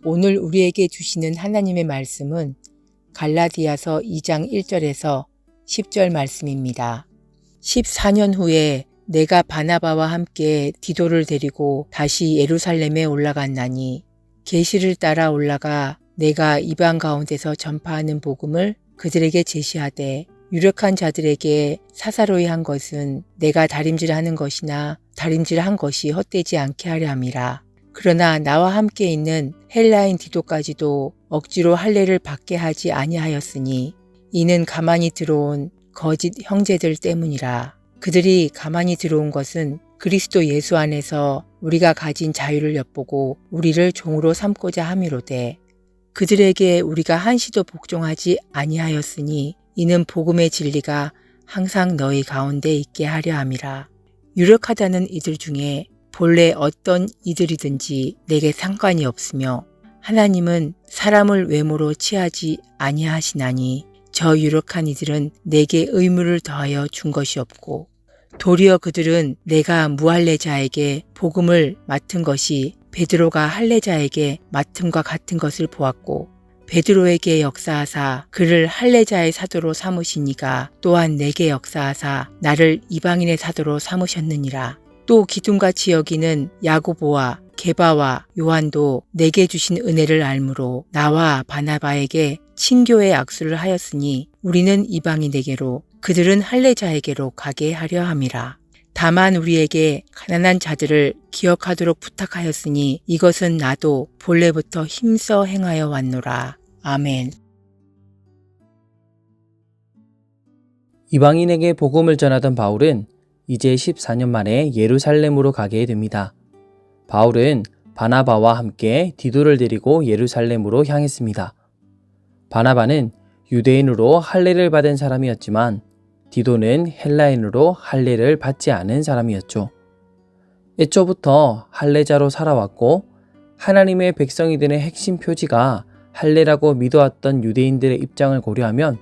오늘 우리에게 주시는 하나님의 말씀은 갈라디아서 2장 1절에서 10절 말씀입니다. 14년 후에 내가 바나바와 함께 디도를 데리고 다시 예루살렘에 올라갔나니 계시를 따라 올라가 내가 이방 가운데서 전파하는 복음을 그들에게 제시하되 유력한 자들에게 사사로이 한 것은 내가 다림질하는 것이나 다림질한 것이 헛되지 않게 하려 함이라. 그러나 나와 함께 있는 헬라인 디도까지도 억지로 할례를 받게 하지 아니하였으니 이는 가만히 들어온 거짓 형제들 때문이라. 그들이 가만히 들어온 것은 그리스도 예수 안에서 우리가 가진 자유를 엿보고 우리를 종으로 삼고자 함이로되 그들에게 우리가 한시도 복종하지 아니하였으니 이는 복음의 진리가 항상 너희 가운데 있게 하려 함이라. 유력하다는 이들 중에 본래 어떤 이들이든지 내게 상관이 없으며 하나님은 사람을 외모로 취하지 아니하시나니 저 유력한 이들은 내게 의무를 더하여 준 것이 없고 도리어 그들은 내가 무할례자에게 복음을 맡은 것이 베드로가 할례자에게 맡음과 같은 것을 보았고 베드로에게 역사하사 그를 할례자의 사도로 삼으시니가 또한 내게 역사하사 나를 이방인의 사도로 삼으셨느니라. 또 기둥같이 여기는 야고보와 게바와 요한도 내게 주신 은혜를 알므로 나와 바나바에게 친교의 악수를 하였으니 우리는 이방인에게로 그들은 할례자에게로 가게 하려 함이라. 다만 우리에게 가난한 자들을 기억하도록 부탁하였으니 이것은 나도 본래부터 힘써 행하여 왔노라. 아멘. 이방인에게 복음을 전하던 바울은 이제 14년 만에 예루살렘으로 가게 됩니다. 바울은 바나바와 함께 디도를 데리고 예루살렘으로 향했습니다. 바나바는 유대인으로 할례를 받은 사람이었지만 디도는 헬라인으로 할례를 받지 않은 사람이었죠. 애초부터 할례자로 살아왔고 하나님의 백성이 되는 핵심 표지가 할례라고 믿어왔던 유대인들의 입장을 고려하면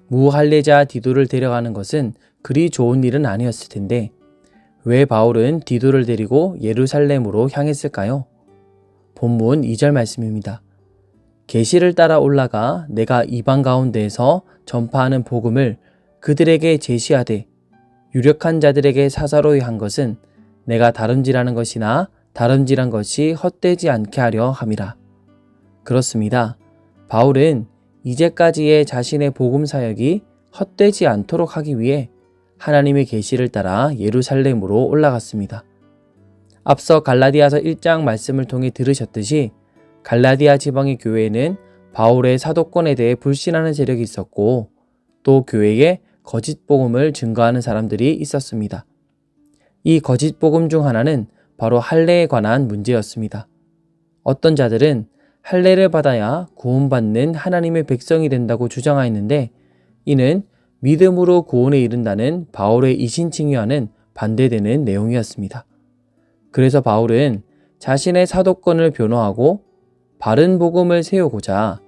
무할례자 디도를 데려가는 것은 그리 좋은 일은 아니었을 텐데 왜 바울은 디도를 데리고 예루살렘으로 향했을까요? 본문 2절 말씀입니다. 계시를 따라 올라가 내가 이방 가운데에서 전파하는 복음을 그들에게 제시하되 유력한 자들에게 사사로이 한 것은 내가 다름질하는 것이나 다름질한 것이 헛되지 않게 하려 함이라. 그렇습니다. 바울은 이제까지의 자신의 복음 사역이 헛되지 않도록 하기 위해 하나님의 계시를 따라 예루살렘으로 올라갔습니다. 앞서 갈라디아서 1장 말씀을 통해 들으셨듯이 갈라디아 지방의 교회에는 바울의 사도권에 대해 불신하는 세력이 있었고 또 교회에 거짓 복음을 증거하는 사람들이 있었습니다. 이 거짓 복음 중 하나는 바로 할례에 관한 문제였습니다. 어떤 자들은 할례를 받아야 구원받는 하나님의 백성이 된다고 주장하였는데 이는 믿음으로 구원에 이른다는 바울의 이신칭의와는 반대되는 내용이었습니다. 그래서 바울은 자신의 사도권을 변호하고 바른 복음을 세우고자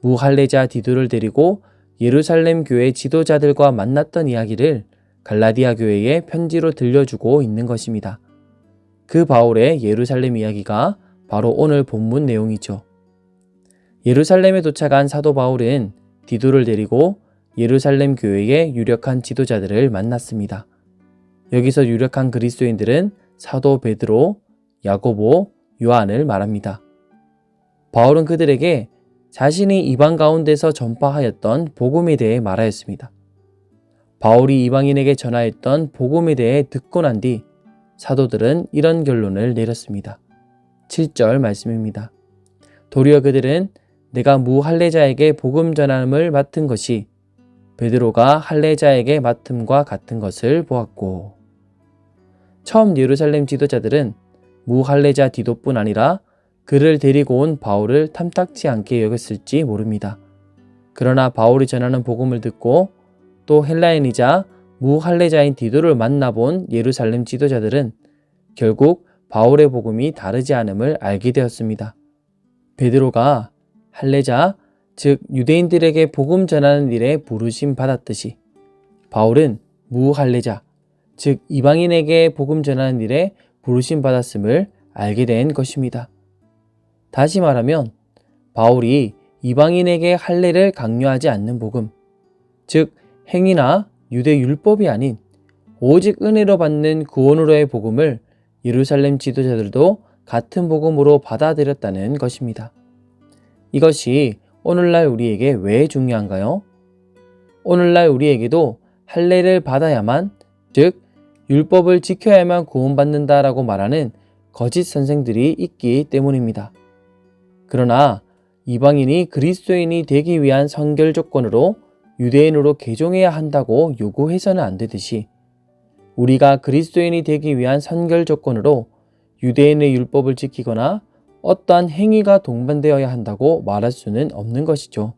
무할례자 디도를 데리고 예루살렘 교회 지도자들과 만났던 이야기를 갈라디아 교회에 편지로 들려주고 있는 것입니다. 그 바울의 예루살렘 이야기가 바로 오늘 본문 내용이죠. 예루살렘에 도착한 사도 바울은 디도를 데리고 예루살렘 교회의 유력한 지도자들을 만났습니다. 여기서 유력한 그리스도인들은 사도 베드로, 야고보, 요한을 말합니다. 바울은 그들에게 자신이 이방 가운데서 전파하였던 복음에 대해 말하였습니다. 바울이 이방인에게 전하였던 복음에 대해 듣고 난 뒤 사도들은 이런 결론을 내렸습니다. 7절 말씀입니다. 도리어 그들은 내가 무할례자에게 복음 전함을 맡은 것이 베드로가 할례자에게 맡음과 같은 것을 보았고 처음 예루살렘 지도자들은 무할례자 디도뿐 아니라 그를 데리고 온 바울을 탐탁지 않게 여겼을지 모릅니다. 그러나 바울이 전하는 복음을 듣고 또 헬라인이자 무할례자인 디도를 만나본 예루살렘 지도자들은 결국 바울의 복음이 다르지 않음을 알게 되었습니다. 베드로가 할례자, 즉 유대인들에게 복음 전하는 일에 부르심 받았듯이 바울은 무할례자, 즉 이방인에게 복음 전하는 일에 부르심 받았음을 알게 된 것입니다. 다시 말하면 바울이 이방인에게 할례를 강요하지 않는 복음, 즉 행위나 유대 율법이 아닌 오직 은혜로 받는 구원으로의 복음을 예루살렘 지도자들도 같은 복음으로 받아들였다는 것입니다. 이것이 오늘날 우리에게 왜 중요한가요? 오늘날 우리에게도 할례를 받아야만, 즉 율법을 지켜야만 구원받는다라고 말하는 거짓 선생들이 있기 때문입니다. 그러나 이방인이 그리스도인이 되기 위한 선결 조건으로 유대인으로 개종해야 한다고 요구해서는 안 되듯이, 우리가 그리스도인이 되기 위한 선결 조건으로 유대인의 율법을 지키거나 어떠한 행위가 동반되어야 한다고 말할 수는 없는 것이죠.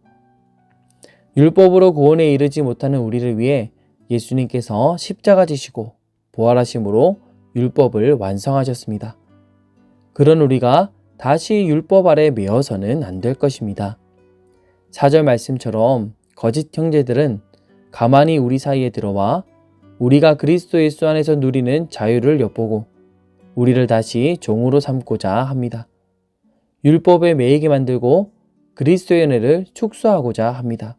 율법으로 구원에 이르지 못하는 우리를 위해 예수님께서 십자가 지시고 부활하심으로 율법을 완성하셨습니다. 그런 우리가 다시 율법 아래 매어서는 안 될 것입니다. 4절 말씀처럼 거짓 형제들은 가만히 우리 사이에 들어와 우리가 그리스도 예수 안에서 누리는 자유를 엿보고 우리를 다시 종으로 삼고자 합니다. 율법에 매이게 만들고 그리스도의 은혜를 축소하고자 합니다.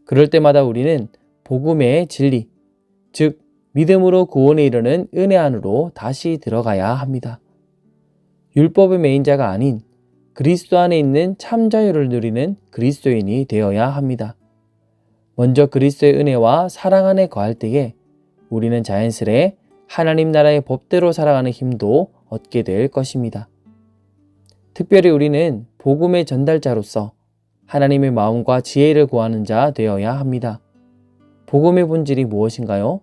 그럴 때마다 우리는 복음의 진리, 즉 믿음으로 구원에 이르는 은혜 안으로 다시 들어가야 합니다. 율법의 매인 자가 아닌 그리스도 안에 있는 참 자유를 누리는 그리스도인이 되어야 합니다. 먼저 그리스도의 은혜와 사랑 안에 거할 때에 우리는 자연스레 하나님 나라의 법대로 살아가는 힘도 얻게 될 것입니다. 특별히 우리는 복음의 전달자로서 하나님의 마음과 지혜를 구하는 자 되어야 합니다. 복음의 본질이 무엇인가요?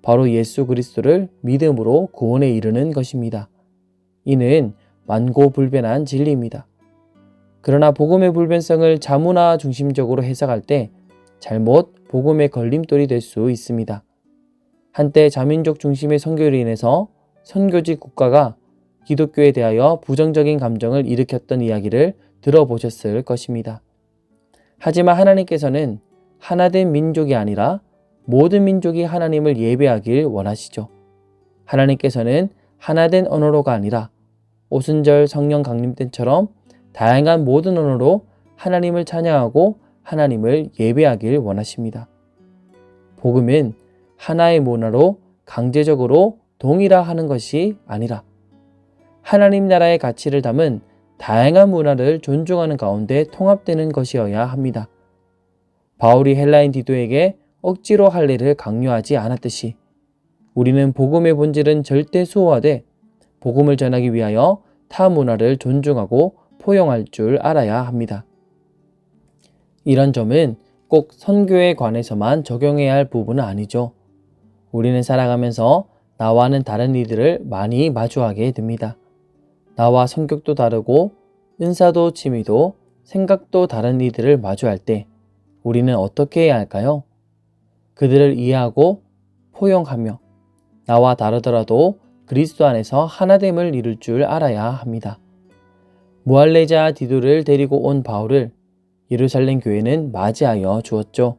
바로 예수 그리스도를 믿음으로 구원에 이르는 것입니다. 이는 만고불변한 진리입니다. 그러나 복음의 불변성을 자문화 중심적으로 해석할 때 잘못 복음의 걸림돌이 될 수 있습니다. 한때 자민족 중심의 선교로 인해서 선교지 국가가 기독교에 대하여 부정적인 감정을 일으켰던 이야기를 들어보셨을 것입니다. 하지만 하나님께서는 하나된 민족이 아니라 모든 민족이 하나님을 예배하길 원하시죠. 하나님께서는 하나된 언어로가 아니라 오순절 성령 강림 때처럼 다양한 모든 언어로 하나님을 찬양하고 하나님을 예배하길 원하십니다. 복음은 하나의 문화로 강제적으로 동일화하는 것이 아니라 하나님 나라의 가치를 담은 다양한 문화를 존중하는 가운데 통합되는 것이어야 합니다. 바울이 헬라인 디도에게 억지로 할례를 강요하지 않았듯이 우리는 복음의 본질은 절대 수호하되 복음을 전하기 위하여 타 문화를 존중하고 포용할 줄 알아야 합니다. 이런 점은 꼭 선교에 관해서만 적용해야 할 부분은 아니죠. 우리는 살아가면서 나와는 다른 이들을 많이 마주하게 됩니다. 나와 성격도 다르고 은사도 취미도 생각도 다른 이들을 마주할 때 우리는 어떻게 해야 할까요? 그들을 이해하고 포용하며 나와 다르더라도 그리스도 안에서 하나됨을 이룰 줄 알아야 합니다. 무할례자 디도를 데리고 온 바울을 예루살렘 교회는 맞이하여 주었죠.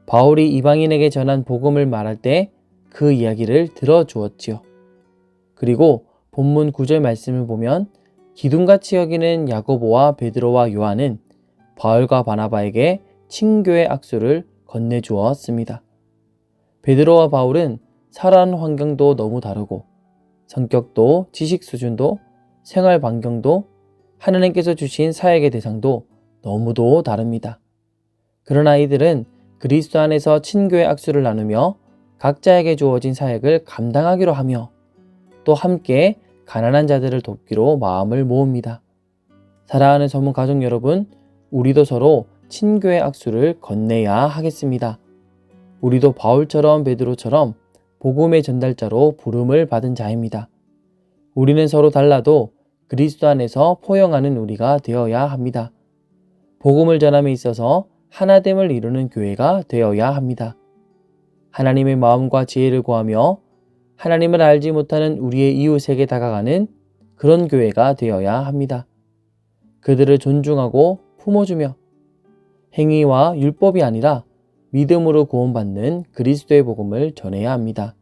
바울이 이방인에게 전한 복음을 말할 때 그 이야기를 들어주었지요. 그리고 본문 9절 말씀을 보면 기둥같이 여기는 야고보와 베드로와 요한은 바울과 바나바에게 친교의 악수를 건네주었습니다. 베드로와 바울은 살아가는 환경도 너무 다르고 성격도 지식 수준도 생활 반경도 하나님께서 주신 사역의 대상도 너무도 다릅니다. 그러나 이들은 그리스도 안에서 친교의 악수를 나누며 각자에게 주어진 사역을 감당하기로 하며 또 함께 가난한 자들을 돕기로 마음을 모읍니다. 사랑하는 소문 가족 여러분, 우리도 서로 친교의 악수를 건네야 하겠습니다. 우리도 바울처럼 베드로처럼 복음의 전달자로 부름을 받은 자입니다. 우리는 서로 달라도 그리스도 안에서 포용하는 우리가 되어야 합니다. 복음을 전함에 있어서 하나됨을 이루는 교회가 되어야 합니다. 하나님의 마음과 지혜를 구하며 하나님을 알지 못하는 우리의 이웃에게 다가가는 그런 교회가 되어야 합니다. 그들을 존중하고 품어주며 행위와 율법이 아니라 믿음으로 구원받는 그리스도의 복음을 전해야 합니다.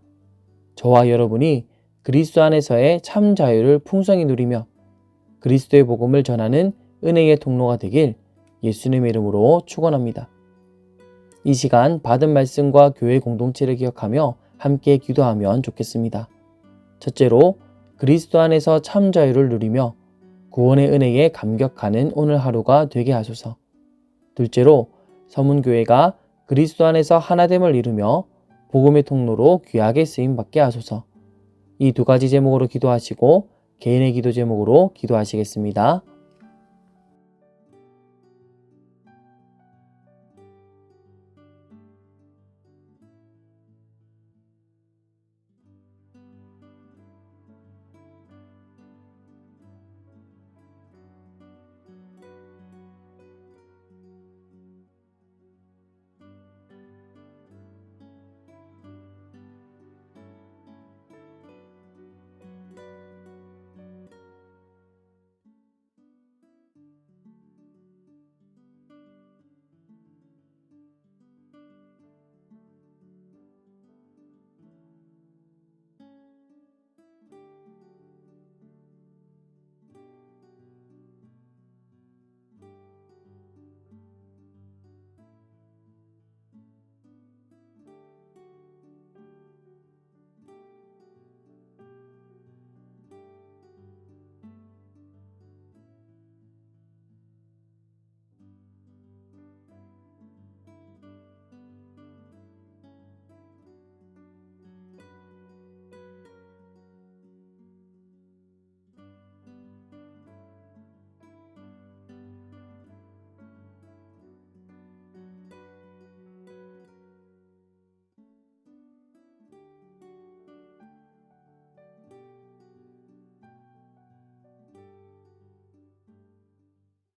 저와 여러분이 그리스도 안에서의 참 자유를 풍성히 누리며 그리스도의 복음을 전하는 은혜의 통로가 되길 예수님의 이름으로 축원합니다. 이 시간 받은 말씀과 교회 공동체를 기억하며 함께 기도하면 좋겠습니다. 첫째로 그리스도 안에서 참 자유를 누리며 구원의 은혜에 감격하는 오늘 하루가 되게 하소서. 둘째로 서문교회가 그리스도 안에서 하나됨을 이루며 복음의 통로로 귀하게 쓰임받게 하소서. 이 두 가지 제목으로 기도하시고 개인의 기도 제목으로 기도하시겠습니다.